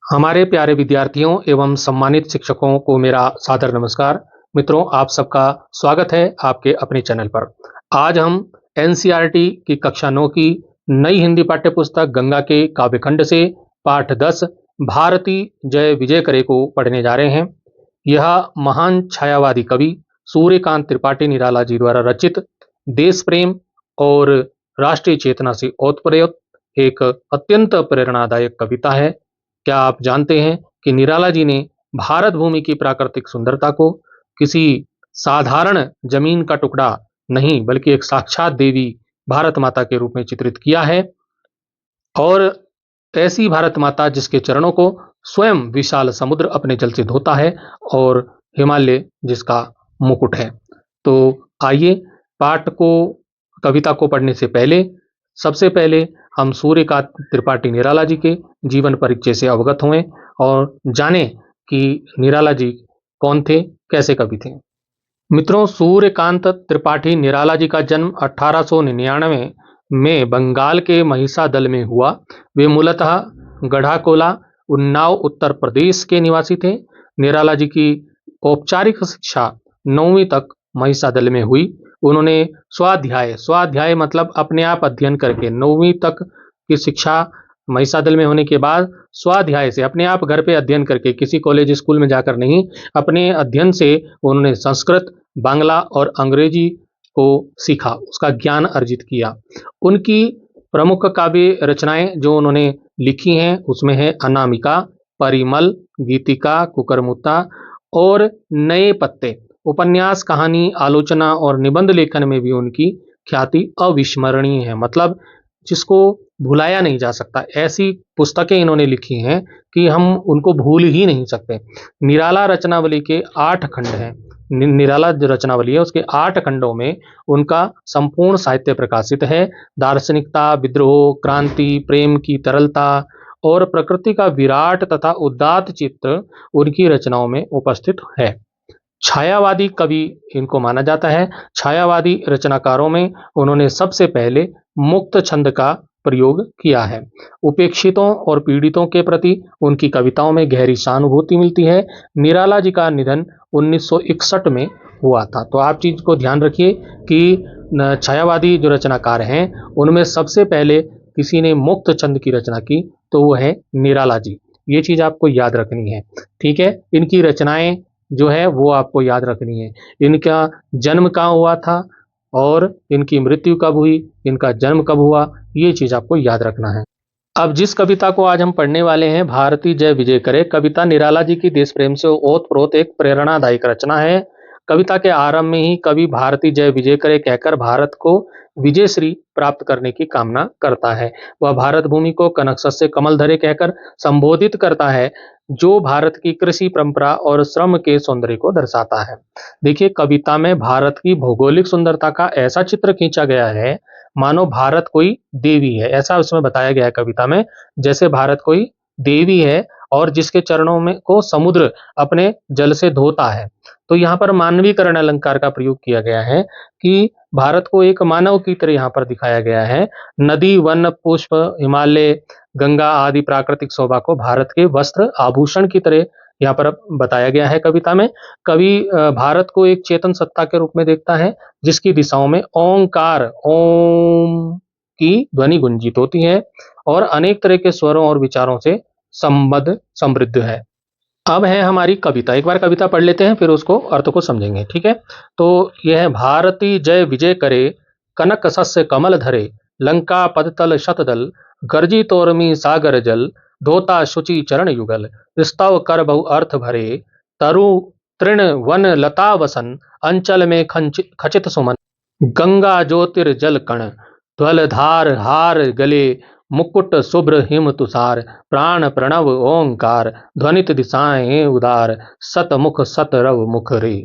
हमारे प्यारे विद्यार्थियों एवं सम्मानित शिक्षकों को मेरा सादर नमस्कार। मित्रों, आप सबका स्वागत है आपके अपने चैनल पर। आज हम एनसीईआरटी की कक्षा 9 की नई हिंदी पाठ्य पुस्तक गंगा के काव्यखंड से पाठ 10 भारती जय विजय करे को पढ़ने जा रहे हैं। यह महान छायावादी कवि सूर्यकांत त्रिपाठी निराला जी द्वारा रचित देश प्रेम और राष्ट्रीय चेतना से ओतप्रोत एक अत्यंत प्रेरणादायक कविता है। क्या आप जानते हैं कि निराला जी ने भारत भूमि की प्राकृतिक सुंदरता को किसी साधारण जमीन का टुकड़ा नहीं बल्कि एक साक्षात देवी भारत माता के रूप में चित्रित किया है। और ऐसी भारत माता जिसके चरणों को स्वयं विशाल समुद्र अपने जल से धोता है और हिमालय जिसका मुकुट है। तो आइए पाठ को कविता को पढ़ने से पहले सबसे पहले हम सूर्यकांत त्रिपाठी निराला जी के जीवन परिचय से अवगत हुए और जाने कि निराला जी कौन थे, कैसे कवि थे। मित्रों, सूर्यकांत त्रिपाठी निराला जी का जन्म 1899 में बंगाल के महिसादल में हुआ। वे मूलतः गढ़ाकोला, उन्नाव, उत्तर प्रदेश के निवासी थे। निराला जी की औपचारिक शिक्षा 9वीं तक महिसादल में हुई। उन्होंने स्वाध्याय मतलब अपने आप अध्ययन करके 9वीं तक की शिक्षा महिसादल में होने के बाद स्वाध्याय से अपने आप घर पे अध्ययन करके, किसी कॉलेज स्कूल में जाकर नहीं, अपने अध्ययन से उन्होंने संस्कृत, बांग्ला और अंग्रेजी को सीखा, उसका ज्ञान अर्जित किया। उनकी प्रमुख काव्य रचनाएं जो उन्होंने लिखी हैं उसमें है अनामिका, परिमल, गीतिका, कुकरमुत्ता और नए पत्ते। उपन्यास, कहानी, आलोचना और निबंध लेखन में भी उनकी ख्याति अविस्मरणीय है, मतलब जिसको भुलाया नहीं जा सकता। ऐसी पुस्तकें इन्होंने लिखी हैं कि हम उनको भूल ही नहीं सकते। निराला रचनावली के 8 खंड हैं। निराला जो रचनावली है उसके 8 खंडों में उनका संपूर्ण साहित्य प्रकाशित है। दार्शनिकता, विद्रोह, क्रांति, प्रेम की तरलता और प्रकृति का विराट तथा उदात्त चित्र उनकी रचनाओं में उपस्थित है। छायावादी कवि इनको माना जाता है। छायावादी रचनाकारों में उन्होंने सबसे पहले मुक्त छंद का प्रयोग किया है। उपेक्षितों और पीड़ितों के प्रति उनकी कविताओं में गहरी सहानुभूति मिलती है। निराला जी का निधन 1961 में हुआ था। तो आप चीज को ध्यान रखिए कि छायावादी जो रचनाकार हैं उनमें सबसे पहले किसी ने मुक्त छंद की रचना की तो वो है निराला जी। ये चीज आपको याद रखनी है, ठीक है। इनकी रचनाएं जो है वो आपको याद रखनी है। इनका जन्म कहाँ हुआ था और इनकी मृत्यु कब हुई, इनका जन्म कब हुआ, ये चीज आपको याद रखना है। अब जिस कविता को आज हम पढ़ने वाले हैं, भारती जय विजय करे, कविता निराला जी की देश प्रेम से ओतप्रोत एक प्रेरणादायक रचना है। कविता के आरंभ में ही कवि भारती जय विजय करे कहकर भारत को विजय श्री प्राप्त करने की कामना करता है। वह भारत भूमि को कनक सस्य कमल धरे कहकर संबोधित करता है, जो भारत की कृषि परंपरा और श्रम के सौंदर्य को दर्शाता है। देखिए, कविता में भारत की भौगोलिक सुंदरता का ऐसा चित्र खींचा गया है मानो भारत कोई देवी है। ऐसा उसमें बताया गया है कविता में, जैसे भारत कोई देवी है और जिसके चरणों में को समुद्र अपने जल से धोता है। तो यहाँ पर मानवीकरण अलंकार का प्रयोग किया गया है कि भारत को एक मानव की तरह यहाँ पर दिखाया गया है। नदी, वन, पुष्प, हिमालय, गंगा आदि प्राकृतिक शोभा को भारत के वस्त्र आभूषण की तरह यहाँ पर बताया गया है कविता में। कवि भारत को एक चेतन सत्ता के रूप में देखता है जिसकी दिशाओं में ओंकार, ओम की ध्वनि गुंजित होती है और अनेक तरह के स्वरों और विचारों से संबद्ध समृद्ध है। अब है हमारी कविता। एक बार कविता पढ़ लेते हैं फिर उसको अर्थ को समझेंगे, ठीक है। तो यह है, भारती जय विजय करे, कनक सस्य कमल धरे, लंका पदतल शतदल, गर्जी तोरमी सागर जल, धोता शुचि चरण युगल, स्तव कर बहु अर्थ भरे, तरु तृण वन लता वसन, अंचल में खचित सुमन, गंगा ज्योतिर्जल कण, ध्वल धार हार गले, मुकुट शुभ्र हिम तुषार, प्राण प्रणव ओंकार, ध्वनित दिशाएं उदार, सतमुख सतरव मुख रे।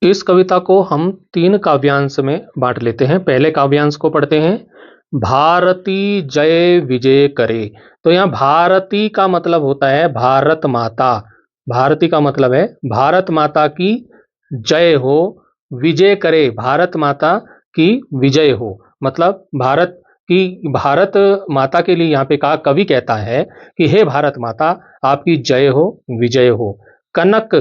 इस कविता को हम 3 काव्यांश में बांट लेते हैं। पहले काव्यांश को पढ़ते हैं, भारती जय विजय करे। तो यहाँ भारती का मतलब होता है भारत माता। भारती का मतलब है भारत माता की जय हो, विजय करे भारत माता की विजय हो, मतलब भारत कि भारत माता के लिए यहाँ पे कहा, कवि कहता है कि हे भारत माता, आपकी जय हो, विजय हो। कनक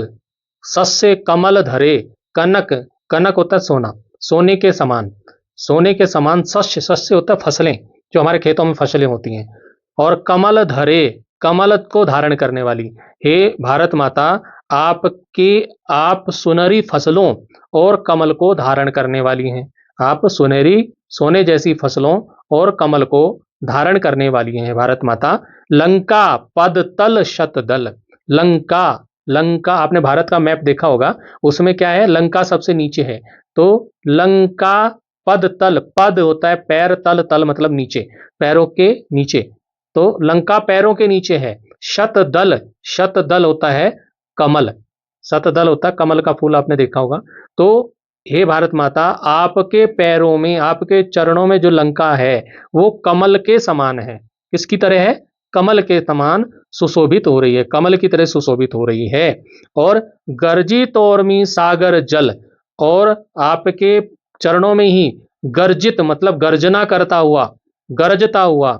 सस्य कमल धरे, कनक, कनक होता है सोना, सोने के समान, सोने के समान शस्य, शस्य होता है फसलें, जो हमारे खेतों में फसलें होती हैं। और कमल धरे, कमल को धारण करने वाली, हे भारत माता, आपके, आप सुनहरी फसलों और कमल को धारण करने वाली हैं। आप सुनहरी, सोने जैसी फसलों और कमल को धारण करने वाली हैं भारत माता। लंका पद तल शत दल, लंका, लंका आपने भारत का मैप देखा होगा, उसमें क्या है, लंका सबसे नीचे है। तो लंका पद तल, पद होता है पैर, तल, तल मतलब नीचे, पैरों के नीचे, तो लंका पैरों के नीचे है। शत दल, शत दल होता है कमल, शतदल होता है कमल का फूल, आपने देखा होगा। तो हे भारत माता, आपके पैरों में, आपके चरणों में जो लंका है वो कमल के समान है। किसकी तरह है, कमल के समान सुशोभित हो रही है, कमल की तरह सुशोभित हो रही है। और गर्जी तोरमी सागर जल, और आपके चरणों में ही गर्जित मतलब गर्जना करता हुआ, गरजता हुआ,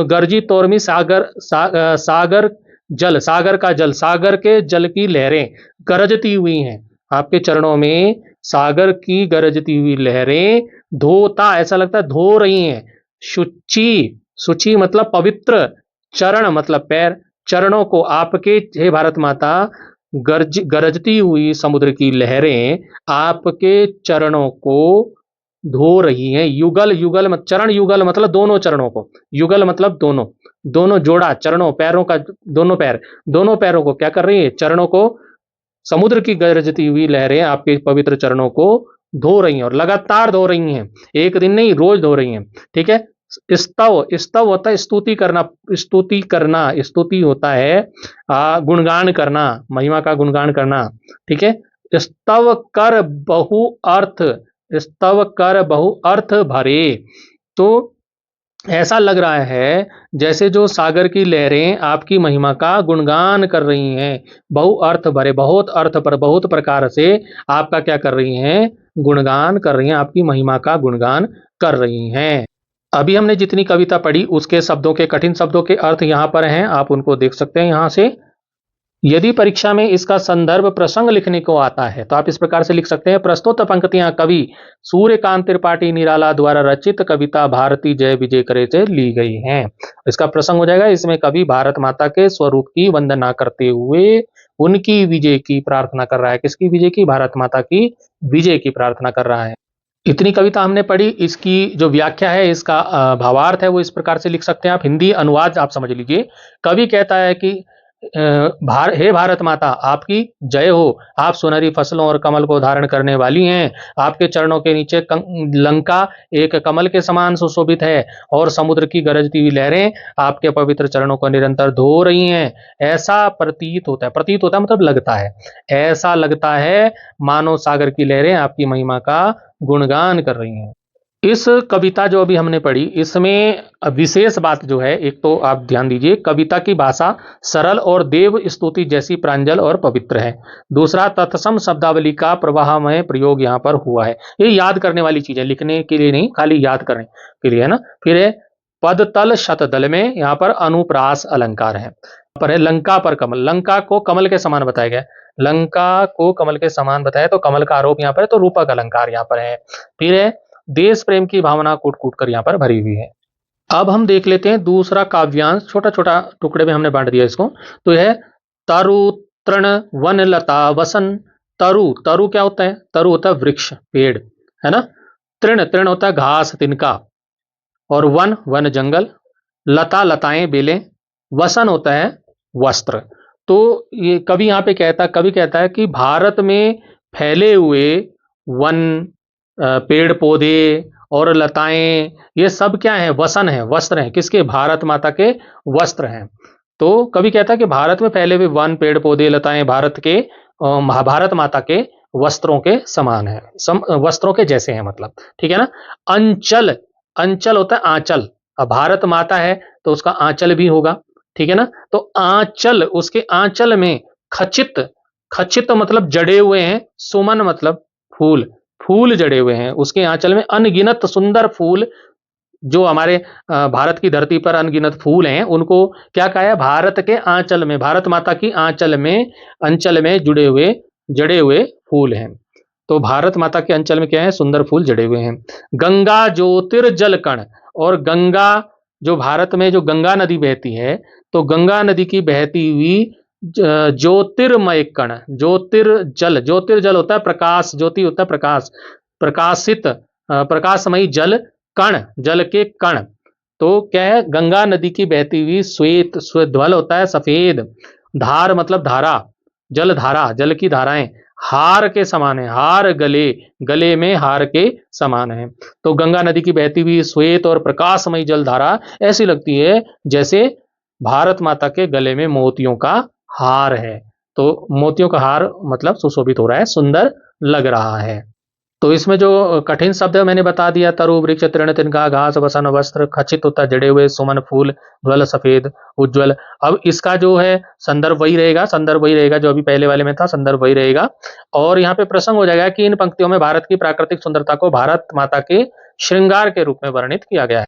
गर्जी तोरमी सागर, सागर जल, सागर का जल, सागर के जल की लहरें गरजती हुई हैं आपके चरणों में, सागर की गरजती हुई लहरें धोता, ऐसा लगता है धो रही हैं। शुचि, शुचि मतलब पवित्र, चरण मतलब पैर, चरणों को आपके हे भारत माता, गरजती हुई समुद्र की लहरें आपके चरणों को धो रही हैं। युगल, युगल मत, चरण युगल मतलब दोनों चरणों को, युगल मतलब दोनों, दोनों जोड़ा चरणों, पैरों का, दोनों पैर, दोनों पैरों को क्या कर रही है, चरणों को, समुद्र की गरजती हुई लहरें आपके पवित्र चरणों को धो रही हैं, और लगातार धो रही हैं, एक दिन नहीं रोज धो रही हैं। ठीक है। स्तव, स्तव होता है स्तुति करना, स्तुति करना, स्तुति होता है गुणगान करना, महिमा का गुणगान करना। ठीक है। स्तव कर बहु अर्थ, स्तव कर बहु अर्थ भरे, तो ऐसा लग रहा है जैसे जो सागर की लहरें आपकी महिमा का गुणगान कर रही हैं, बहु अर्थ भरे, बहुत अर्थ पर, बहुत प्रकार से आपका क्या कर रही हैं, गुणगान कर रही हैं, आपकी महिमा का गुणगान कर रही हैं। अभी हमने जितनी कविता पढ़ी उसके शब्दों के, कठिन शब्दों के अर्थ यहाँ पर हैं, आप उनको देख सकते हैं यहाँ से। यदि परीक्षा में इसका संदर्भ प्रसंग लिखने को आता है तो आप इस प्रकार से लिख सकते हैं, प्रस्तुत पंक्तियां कवि सूर्यकांत त्रिपाठी निराला द्वारा रचित कविता भारती जय विजय करे से ली गई हैं। इसका प्रसंग हो जाएगा, इसमें कवि भारत माता के स्वरूप की वंदना करते हुए उनकी विजय की प्रार्थना कर रहा है। किसकी विजय की, भारत माता की विजय की प्रार्थना कर रहा है। इतनी कविता हमने पढ़ी, इसकी जो व्याख्या है, इसका भावार्थ है, वो इस प्रकार से लिख सकते हैं आप। हिंदी अनुवाद आप समझ लीजिए। कवि कहता है कि हे भारत माता, आपकी जय हो, आप सुनहरी फसलों और कमल को धारण करने वाली हैं, आपके चरणों के नीचे लंका एक कमल के समान सुशोभित है, और समुद्र की गरजती हुई लहरें आपके पवित्र चरणों को निरंतर धो रही हैं। ऐसा प्रतीत होता है, प्रतीत होता है मतलब लगता है, ऐसा लगता है मानो सागर की लहरें आपकी महिमा का गुणगान कर रही हैं। इस कविता जो अभी हमने पढ़ी, इसमें विशेष बात जो है, एक तो आप ध्यान दीजिए, कविता की भाषा सरल और देव स्तुति जैसी प्रांजल और पवित्र है। दूसरा, तत्सम शब्दावली का प्रवाहमय प्रयोग यहाँ पर हुआ है। ये याद करने वाली चीज है, लिखने के लिए नहीं, खाली याद करने के लिए है ना। फिर है पद तल शतदल में, यहाँ पर अनुप्रास अलंकार है। पर है लंका पर कमल, लंका को कमल के समान बताया गया, लंका को कमल के समान बताया, तो कमल का आरोप यहाँ पर है, तो रूपक अलंकार यहाँ पर है। फिर है देश प्रेम की भावना कूट कूट कर यहाँ पर भरी हुई है। अब हम देख लेते हैं दूसरा काव्यांश, छोटा छोटा टुकड़े में हमने बांट दिया इसको। तो यह है तरु तृण वन लता वसन। तरु, तरु क्या होता है, तरु होता है वृक्ष, पेड़, है ना। तृण, तृण होता है घास, तिनका, और वन, वन जंगल, लता, लताएं, बेलें, वसन होता है वस्त्र। तो ये कवि यहाँ पे कहता, कवि कहता है कि भारत में फैले हुए वन, पेड़ पौधे और लताएं, ये सब क्या है, वसन है, वस्त्र हैं, किसके, भारत माता के वस्त्र हैं। तो कवि कहता है कि भारत में फैले हुए वन, पेड़ पौधे, लताएं भारत के, भारत माता के वस्त्रों के समान है, वस्त्रों के जैसे हैं मतलब। ठीक है ना। अंचल, अंचल होता है आंचल, अब भारत माता है तो उसका आंचल भी होगा। ठीक है ना। तो आंचल, उसके आंचल में खचित, खचित मतलब जड़े हुए हैं, सुमन मतलब फूल, फूल जड़े हुए हैं उसके आंचल में, अनगिनत सुंदर फूल जो हमारे भारत की धरती पर अनगिनत फूल हैं, उनको क्या कहा है? भारत के आंचल में, भारत माता की अंचल में जड़े हुए फूल हैं। तो भारत माता के अंचल में क्या है? सुंदर फूल जड़े हुए हैं। गंगा ज्योतिर्जल कण, और गंगा, जो भारत में जो गंगा नदी बहती है, तो गंगा नदी की बहती हुई ज्योतिर्मय कण, ज्योतिर्जल होता है प्रकाश, ज्योति होता है प्रकाश, प्रकाशमयी जल, कण, जल के कण। तो क्या है? गंगा नदी की बहती हुई श्वेत, ध्वल होता है सफेद, धार मतलब धारा, जल धारा, जल की धाराएं हार के समान है, हार गले, गले में हार के समान है। तो गंगा नदी की बहती हुई श्वेत और प्रकाशमयी जल धारा ऐसी लगती है जैसे भारत माता के गले में मोतियों का हार है। तो मोतियों का हार मतलब सुशोभित हो रहा है, सुंदर लग रहा है। तो इसमें जो कठिन शब्द है मैंने बता दिया, तरु, वृक्ष, तृण, तिनका, घास, वसन, वस्त्र, खचित होता है जड़े हुए, सुमन फूल, ध्वल सफेद, उज्ज्वल। अब इसका जो है संदर्भ वही रहेगा जो अभी पहले वाले में था, संदर्भ वही रहेगा। और यहाँ पे प्रसंग हो जाएगा कि इन पंक्तियों में भारत की प्राकृतिक सुंदरता को भारत माता के श्रृंगार के रूप में वर्णित किया गया है।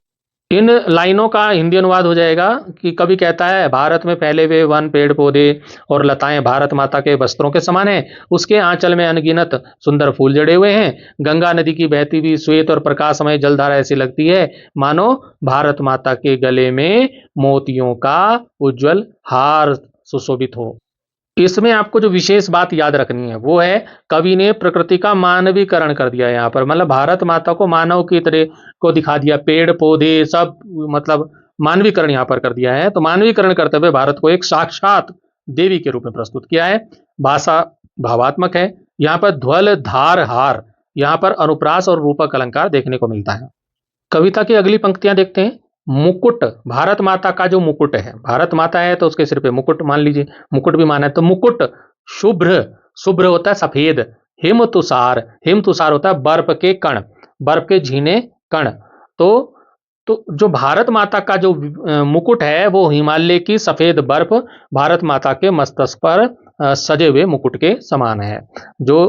इन लाइनों का हिंदी अनुवाद हो जाएगा कि कवि कहता है, भारत में फैले हुए वन, पेड़ पौधे और लताएं भारत माता के वस्त्रों के समान हैं, उसके आंचल में अनगिनत सुंदर फूल जड़े हुए हैं। गंगा नदी की बहती हुई श्वेत और प्रकाशमय जलधारा ऐसी लगती है मानो भारत माता के गले में मोतियों का उज्जवल हार सुशोभित हो। इसमें आपको जो विशेष बात याद रखनी है वो है, कवि ने प्रकृति का मानवीकरण कर दिया यहाँ पर, मतलब भारत माता को मानव की तरह को दिखा दिया, पेड़ पौधे सब मतलब मानवीकरण यहाँ पर कर दिया है। तो मानवीकरण करते हुए भारत को एक साक्षात देवी के रूप में प्रस्तुत किया है। भाषा भावात्मक है। यहाँ पर ध्वल, धार, हार, यहाँ पर अनुप्रास और रूपक अलंकार देखने को मिलता है। कविता की अगली पंक्तियां देखते हैं। मुकुट, भारत माता का जो मुकुट है, भारत माता है तो उसके सिर पे मुकुट मान लीजिए, मुकुट भी माना है तो मुकुट शुभ्र, शुभ्र होता है सफेद, हिम तुषार, हिम तुषार होता है बर्फ के कण, बर्फ के झीने कण। तो जो भारत माता का जो मुकुट है वो हिमालय की सफेद बर्फ भारत माता के मस्तक पर सजे हुए मुकुट के समान है। जो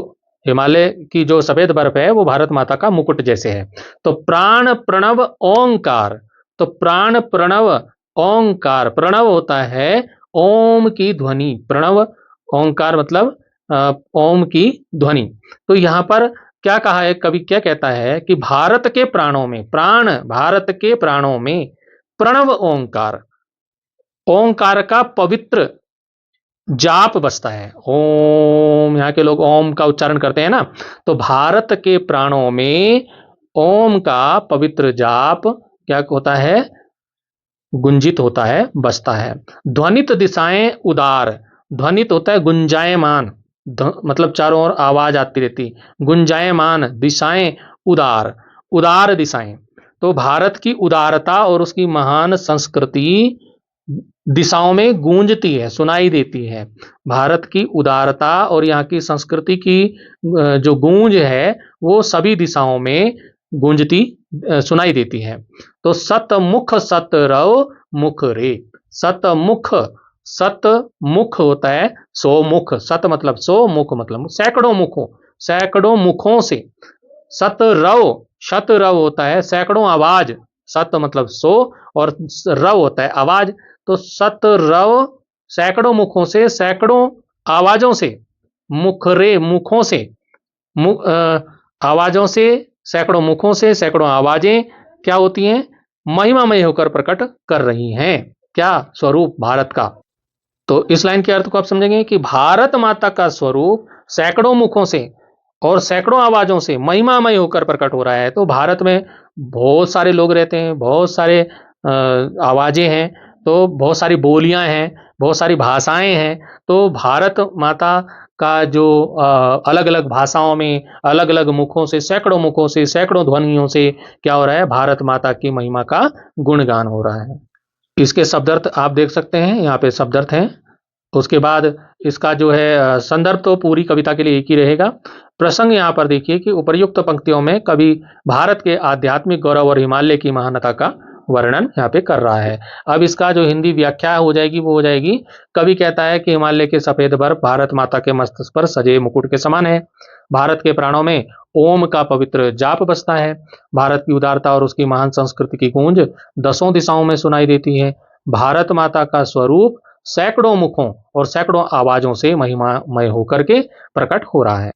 हिमालय की जो सफेद बर्फ है वो भारत माता का मुकुट जैसे है। तो प्राण प्रणव ओंकार, तो प्राण प्रणव ओंकार, प्रणव होता है ओम की ध्वनि, प्रणव, ओंकार मतलब ओम की ध्वनि। तो यहां पर क्या कहा है, कवि क्या कहता है कि भारत के प्राणों में, प्राण, भारत के प्राणों में प्रणव ओंकार, ओंकार का पवित्र जाप बसता है। ओम, यहाँ के लोग ओम का उच्चारण करते हैं ना, तो भारत के प्राणों में ओम का पवित्र जाप क्या होता है? गुंजित होता है, बसता है। ध्वनित दिशाएं उदार, ध्वनित होता है गुंजायमान, मतलब चारों ओर आवाज आती रहती, गुंजायमान, दिशाएं उदार, उदार दिशाएं। तो भारत की उदारता और उसकी महान संस्कृति दिशाओं में गूंजती है, सुनाई देती है। भारत की उदारता और यहाँ की संस्कृति की जो गूंज है वो सभी दिशाओं में गूंजती सुनाई देती है। तो सतमुख सतरव मुख रे, सतमुख, सतमुख होता है सौ मुख, सत मतलब सौ, मुख मतलब सैकड़ों मुखों, सैकड़ों मुखों से, सतरव, शतरव होता है सैकड़ों आवाज, सत मतलब सौ और रव होता है आवाज। तो सतरव सैकड़ों मुखों से, सैकड़ों आवाजों से, मुखरे मुखों से, आवाजों से, सैकड़ों मुखों से सैकड़ों आवाजें क्या होती हैं? महिमामय होकर प्रकट कर रही हैं क्या? स्वरूप भारत का। तो इस लाइन के अर्थ को आप समझेंगे कि भारत माता का स्वरूप सैकड़ों मुखों से और सैकड़ों आवाजों से महिमामय होकर प्रकट हो रहा है। तो भारत में बहुत सारे लोग रहते हैं, बहुत सारे आवाजें हैं, तो बहुत सारी बोलियां हैं, बहुत सारी भाषाएं हैं। तो भारत माता का जो अलग अलग भाषाओं में, अलग अलग मुखों से, सैकड़ों मुखों से, सैकड़ों ध्वनियों से क्या हो रहा है? भारत माता की महिमा का गुणगान हो रहा है। इसके शब्दार्थ आप देख सकते हैं, यहाँ पे शब्दार्थ हैं। उसके बाद इसका जो है संदर्भ तो पूरी कविता के लिए एक ही रहेगा। प्रसंग यहाँ पर देखिए कि उपर्युक्त पंक्तियों में कवि भारत के आध्यात्मिक गौरव और हिमालय की महानता का वर्णन यहाँ पे कर रहा है। अब इसका जो हिंदी व्याख्या हो जाएगी वो हो जाएगी, कवि कहता है कि हिमालय के सफेद बर्फ भारत माता के मस्तक पर सजे मुकुट के समान है। भारत के प्राणों में ओम का पवित्र जाप बसता है। भारत की उदारता और उसकी महान संस्कृति की गूंज दसों दिशाओं में सुनाई देती है। भारत माता का स्वरूप सैकड़ों मुखों और सैकड़ों आवाजों से महिमामय होकर के प्रकट हो रहा है।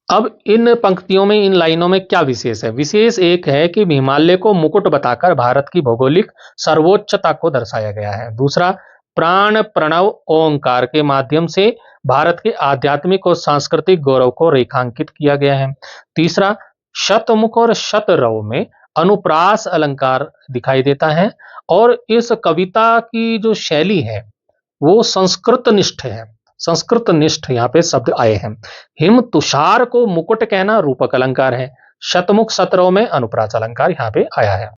अब इन पंक्तियों में, इन लाइनों में क्या विशेष है? विशेष एक है कि हिमालय को मुकुट बताकर भारत की भौगोलिक सर्वोच्चता को दर्शाया गया है। दूसरा, प्राण प्रणव ओंकार के माध्यम से भारत के आध्यात्मिक और सांस्कृतिक गौरव को रेखांकित किया गया है। तीसरा, शतमुख और शतरव में अनुप्रास अलंकार दिखाई देता है और इस कविता की जो शैली है वो संस्कृत निष्ठ है। संस्कृत निष्ठ यहाँ पे शब्द आए हैं। हिम तुषार को मुकुट कहना रूपक अलंकार है। शतमुख शतरव में अनुप्रास अलंकार यहाँ पे आया है।